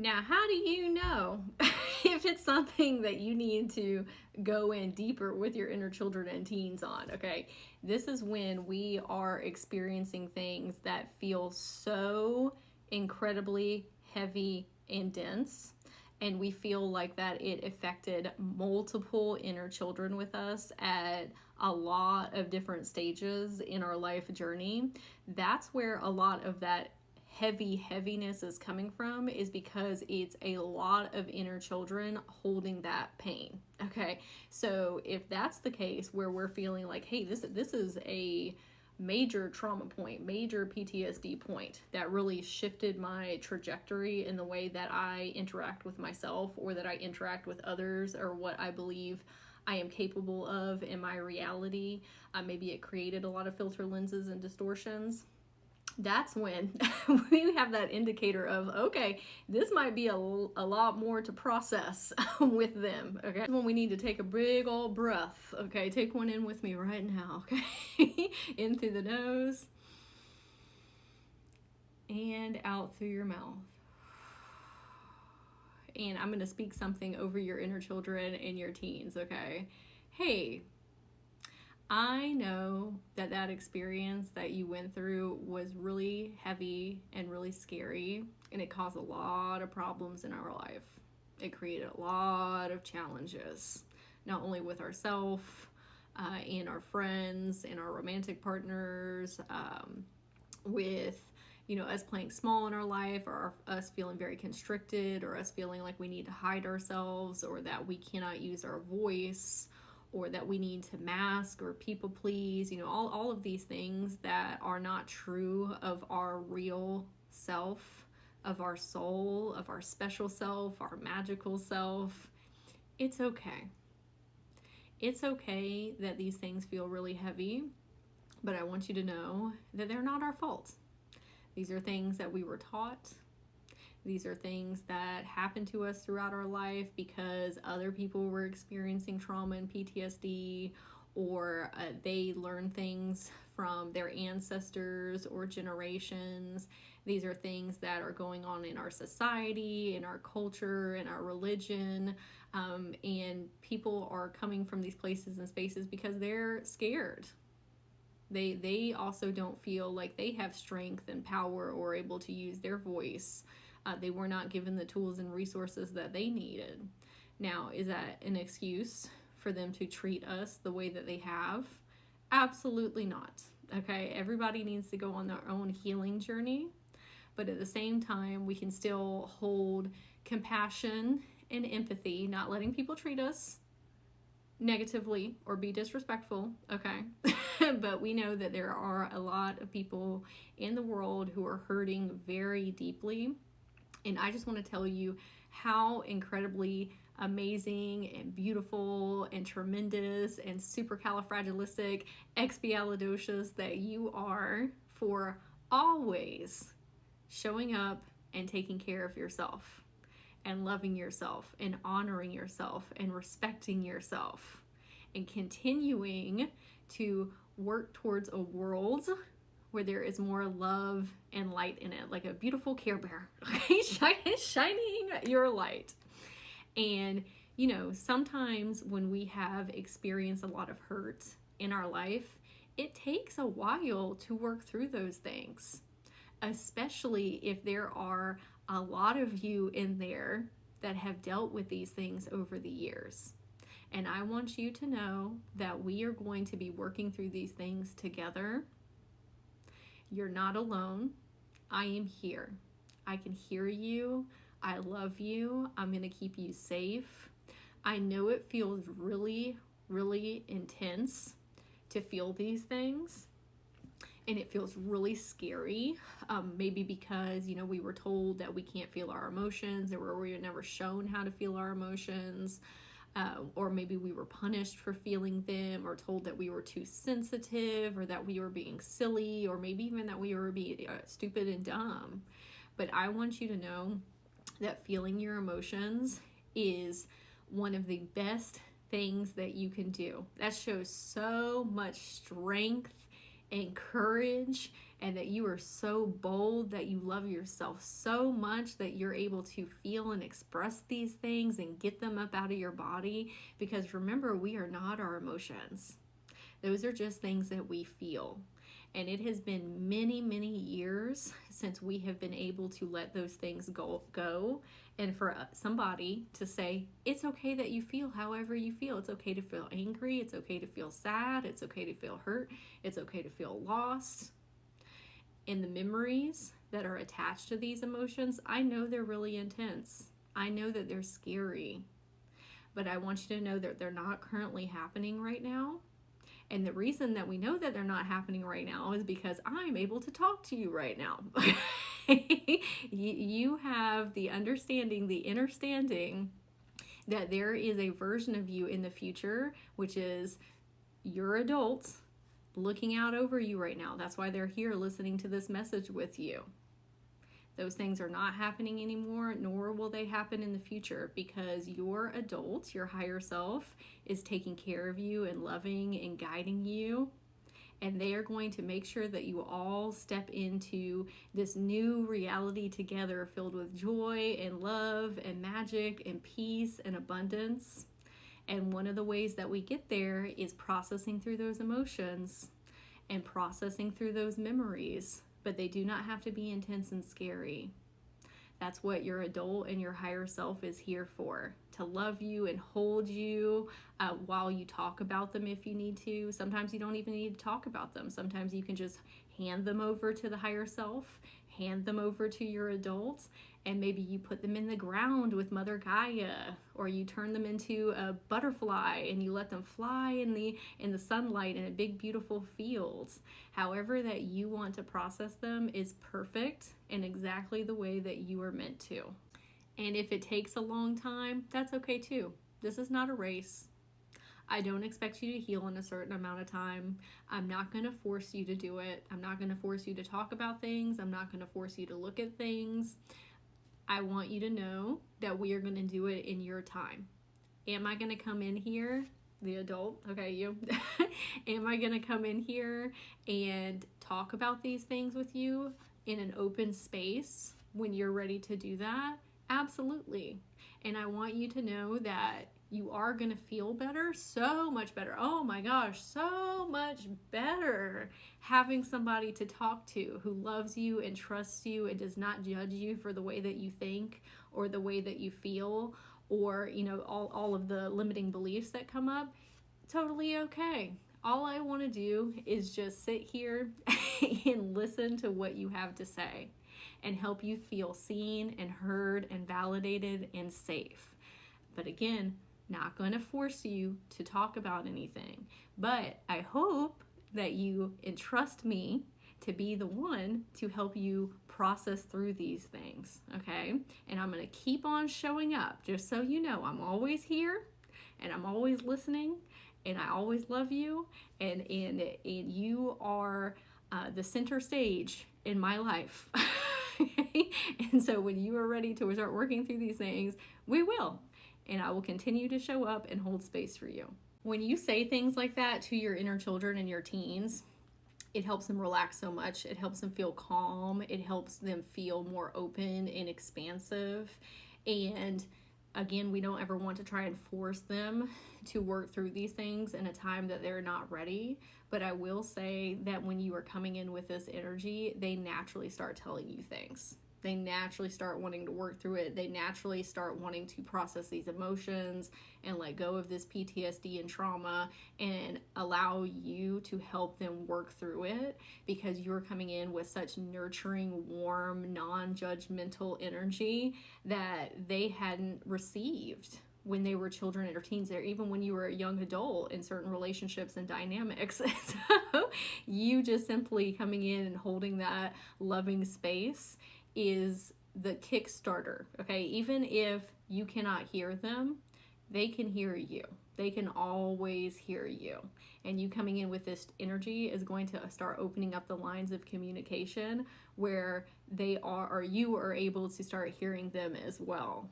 Now, how do you know if it's something that you need to go in deeper with your inner children and teens on? Okay, this is when we are experiencing things that feel so incredibly heavy and dense, and we feel like that it affected multiple inner children with us at a lot of different stages in our life journey. That's where a lot of that heaviness is coming from, is because it's a lot of inner children holding that pain. Okay, so if that's the case, where we're feeling like, hey, this is a major trauma point, major PTSD point that really shifted my trajectory in the way that I interact with myself, or that I interact with others, or what I believe I am capable of in my reality. Maybe it created a lot of filter lenses and distortions. That's when we have that indicator of, okay, this might be a lot more to process with them. Okay, that's when we need to take a big old breath. Okay, take one in with me right now. Okay, in through the nose and out through your mouth. And I'm going to speak something over your inner children and your teens. Okay, hey, I know that experience that you went through was really heavy and really scary, and it caused a lot of problems in our life. It created a lot of challenges, not only with ourselves, and our friends, and our romantic partners, with, you know, us playing small in our life, or us feeling very constricted, or us feeling like we need to hide ourselves, or that we cannot use our voice, or that we need to mask or people please, you know, all of these things that are not true of our real self, of our soul, of our special self, our magical self. It's okay. It's okay that these things feel really heavy, but I want you to know that they're not our fault. These are things that we were taught. These are things that happen to us throughout our life because other people were experiencing trauma and PTSD, or they learned things from their ancestors or generations. These are things that are going on in our society, in our culture, in our religion, and people are coming from these places and spaces because they're scared. They also don't feel like they have strength and power or able to use their voice. They were not given the tools and resources that they needed. Now, is that an excuse for them to treat us the way that they have? Absolutely not. Okay, everybody needs to go on their own healing journey, but at the same time, we can still hold compassion and empathy, not letting people treat us negatively or be disrespectful, okay? But we know that there are a lot of people in the world who are hurting very deeply. And I just want to tell you how incredibly amazing and beautiful and tremendous and supercalifragilisticexpialidocious that you are for always showing up and taking care of yourself, and loving yourself, and honoring yourself, and respecting yourself, and continuing to work towards a world where there is more love and light in it, like a beautiful Care Bear, okay? Shining your light. And, you know, sometimes when we have experienced a lot of hurt in our life, it takes a while to work through those things, especially if there are a lot of you in there that have dealt with these things over the years. And I want you to know that we are going to be working through these things together. You're not alone. I am here. I can hear you. I love you. I'm going to keep you safe. I know it feels really, really intense to feel these things. And it feels really scary, maybe because, you know, we were told that we can't feel our emotions, or we were never shown how to feel our emotions. Or maybe we were punished for feeling them, or told that we were too sensitive, or that we were being silly, or maybe even that we were being stupid and dumb. But I want you to know that feeling your emotions is one of the best things that you can do. That shows so much strength and courage, and that you are so bold, that you love yourself so much that you're able to feel and express these things and get them up out of your body. Because remember, we are not our emotions. Those are just things that we feel. And it has been many, many years since we have been able to let those things go. And for somebody to say, it's okay that you feel however you feel. It's okay to feel angry. It's okay to feel sad. It's okay to feel hurt. It's okay to feel lost. And the memories that are attached to these emotions, I know they're really intense. I know that they're scary. But I want you to know that they're not currently happening right now. And the reason that we know that they're not happening right now is because I'm able to talk to you right now. You have the understanding, the understanding that there is a version of you in the future, which is your adults looking out over you right now. That's why they're here listening to this message with you. Those things are not happening anymore, nor will they happen in the future, because your adult, your higher self, is taking care of you and loving and guiding you. And they are going to make sure that you all step into this new reality together, filled with joy and love and magic and peace and abundance. And one of the ways that we get there is processing through those emotions and processing through those memories. But they do not have to be intense and scary. That's what your adult and your higher self is here for, to love you and hold you while you talk about them if you need to. Sometimes you don't even need to talk about them. Sometimes you can just hand them over to the higher self, hand them over to your adults, and maybe you put them in the ground with Mother Gaia, or you turn them into a butterfly and you let them fly in the sunlight in a big beautiful field. However that you want to process them is perfect and exactly the way that you are meant to. And if it takes a long time, that's okay too. This is not a race. I don't expect you to heal in a certain amount of time. I'm not going to force you to do it. I'm not going to force you to talk about things. I'm not going to force you to look at things. I want you to know that we are going to do it in your time. Am I going to come in here, the adult, okay, you, am I going to come in here and talk about these things with you in an open space when you're ready to do that? Absolutely. And I want you to know that you are going to feel better, so much better. Oh my gosh, so much better having somebody to talk to who loves you and trusts you and does not judge you for the way that you think or the way that you feel, or, you know, all of the limiting beliefs that come up. Totally okay. All I want to do is just sit here and listen to what you have to say and help you feel seen and heard and validated and safe. But again, not going to force you to talk about anything, but I hope that you entrust me to be the one to help you process through these things, okay? And I'm going to keep on showing up, just so you know. I'm always here, and I'm always listening, and I always love you, and you are the center stage in my life. And so when you are ready to start working through these things, we will. And I will continue to show up and hold space for you. When you say things like that to your inner children and your teens, it helps them relax so much. It helps them feel calm. It helps them feel more open and expansive. And again, we don't ever want to try and force them to work through these things in a time that they're not ready. But I will say that when you are coming in with this energy, they naturally start telling you things. They naturally start wanting to work through it. They naturally start wanting to process these emotions and let go of this PTSD and trauma and allow you to help them work through it, because you're coming in with such nurturing, warm, non-judgmental energy that they hadn't received when they were children or teens, or even when you were a young adult in certain relationships and dynamics. So you just simply coming in and holding that loving space is the Kickstarter, okay? Even if you cannot hear them, they can hear you. They can always hear you. And you coming in with this energy is going to start opening up the lines of communication where they are, or you are able to start hearing them as well.